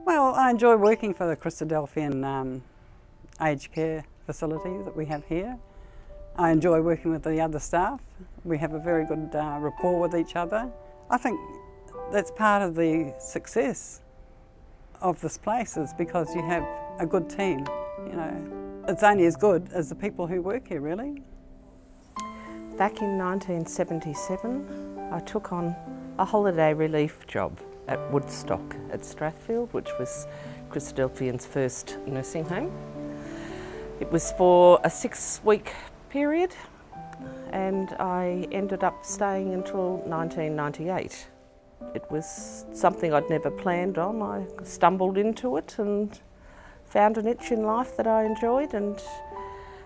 Well, I enjoy working for the Christadelphian Aged Care facility that we have here. I enjoy working with the other staff. We have a very good rapport with each other. I think that's part of the success of this place, is because you have a good team. You know, it's only as good as the people who work here, really. Back in 1977, I took on a holiday relief job at Woodstock at Strathfield, which was Christadelphian's first nursing home. It was for a 6-week period, and I ended up staying until 1998. It was something I'd never planned on. I stumbled into it and found a niche in life that I enjoyed, and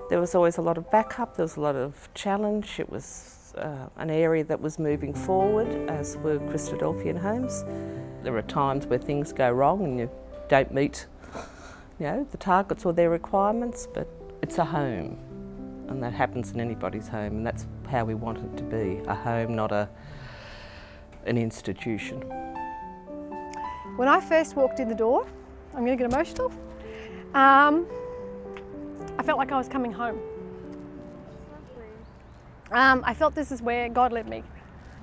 there was always a lot of backup, there was a lot of challenge. It was an area that was moving forward, as were Christadelphian homes. There are times where things go wrong and you don't meet, the targets or their requirements, but it's a home, and that happens in anybody's home, and that's how we want it to be, a home, not an institution. When I first walked in the door, I'm going to get emotional, I felt like I was coming home. I felt this is where God led me.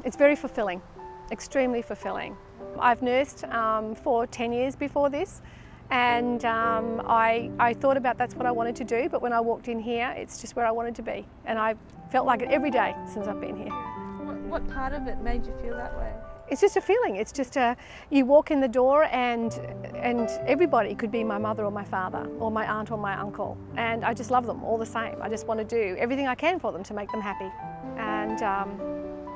It's very fulfilling, extremely fulfilling. I've nursed for 10 years before this, and I thought about that's what I wanted to do, but when I walked in here, it's just where I wanted to be, and I felt like it every day since I've been here. What part of it made you feel that way? It's just a feeling. It's just you walk in the door and everybody could be my mother or my father or my aunt or my uncle, and I just love them all the same. I just want to do everything I can for them to make them happy, and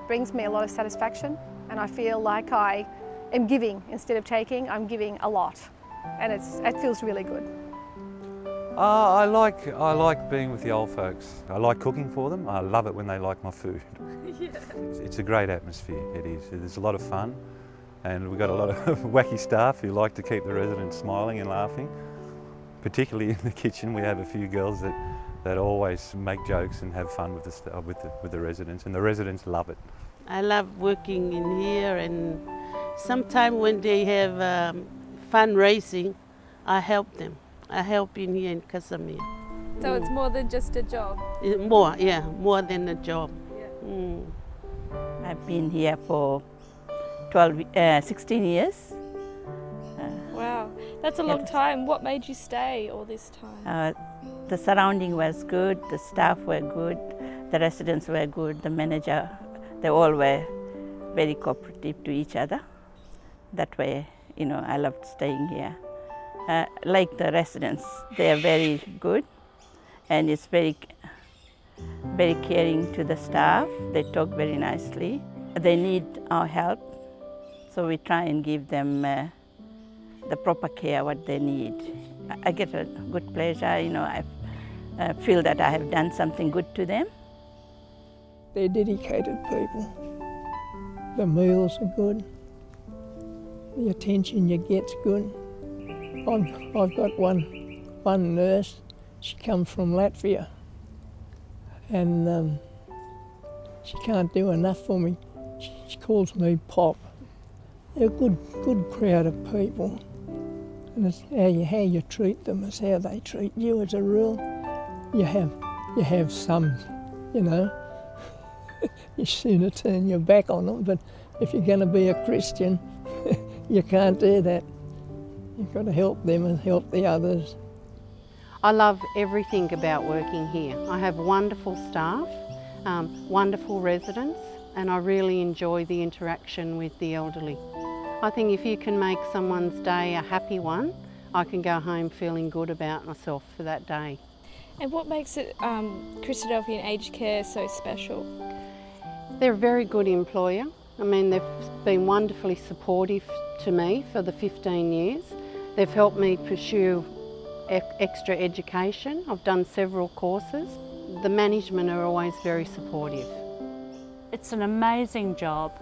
brings me a lot of satisfaction, and I feel like I am giving instead of taking. I'm giving a lot, and it feels really good. I like being with the old folks. I like cooking for them. I love it when they like my food. Yeah. It's a great atmosphere, it is. There's a lot of fun, and we've got a lot of wacky staff who like to keep the residents smiling and laughing. Particularly in the kitchen, we have a few girls that always make jokes and have fun with the residents, and the residents love it. I love working in here, and sometimes when they have fundraising, I help them. I help in here in Casimir. So it's more than just a job? More than a job. Yeah. I've been here for 16 years. Wow, that's a long time. What made you stay all this time? The surrounding was good, the staff were good, the residents were good, the manager, they all were very cooperative to each other. That way, I loved staying here. Like the residents, they are very good, and it's very caring to the staff. They talk very nicely. They need our help, so we try and give them the proper care what they need. I get a good pleasure, I feel that I have done something good to them. They're dedicated people. The meals are good. The attention you get's good. I've got one nurse. She comes from Latvia, and she can't do enough for me. She calls me Pop. They're a good crowd of people, and it's how you treat them is how they treat you as a rule. You have some, you sooner turn your back on them, but if you're going to be a Christian, you can't do that. You've got to help them and help the others. I love everything about working here. I have wonderful staff, wonderful residents, and I really enjoy the interaction with the elderly. I think if you can make someone's day a happy one, I can go home feeling good about myself for that day. And what makes it Christadelphian Aged Care so special? They're a very good employer. I mean, they've been wonderfully supportive to me for the 15 years. They've helped me pursue extra education. I've done several courses. The management are always very supportive. It's an amazing job.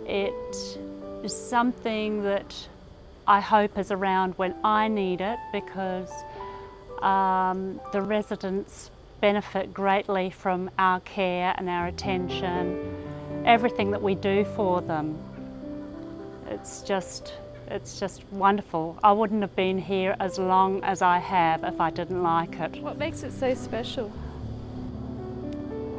It is something that I hope is around when I need it, because the residents benefit greatly from our care and our attention, everything that we do for them. It's just It's just wonderful. I wouldn't have been here as long as I have if I didn't like it. What makes it so special?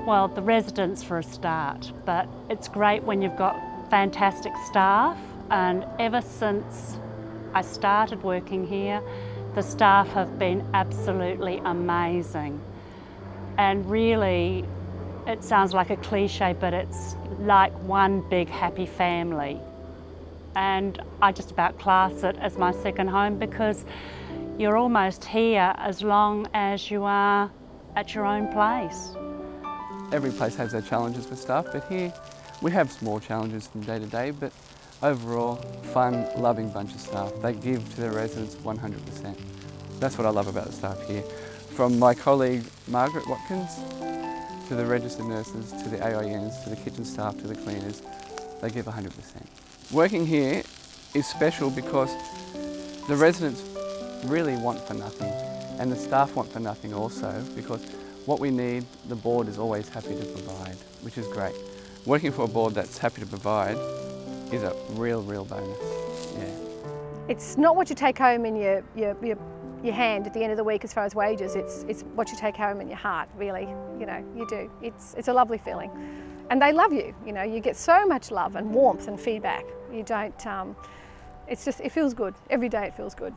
Well, the residents for a start, but it's great when you've got fantastic staff, and ever since I started working here, the staff have been absolutely amazing. And really, it sounds like a cliche, but it's like one big happy family. And I just about class it as my second home, because you're almost here as long as you are at your own place. Every place has their challenges with staff, but here we have small challenges from day to day, but overall, fun, loving bunch of staff. They give to their residents 100%. That's what I love about the staff here. From my colleague Margaret Watkins, to the registered nurses, to the AINs, to the kitchen staff, to the cleaners, they give 100%. Working here is special because the residents really want for nothing, and the staff want for nothing also, because what we need, the board is always happy to provide, which is great. Working for a board that's happy to provide is a real bonus, yeah. It's not what you take home in your hand at the end of the week as far as wages, it's what you take home in your heart, really, you know, you do. It's a lovely feeling. And they love you, you know, you get so much love and warmth and feedback. You don't, it's just, it feels good. Every day it feels good.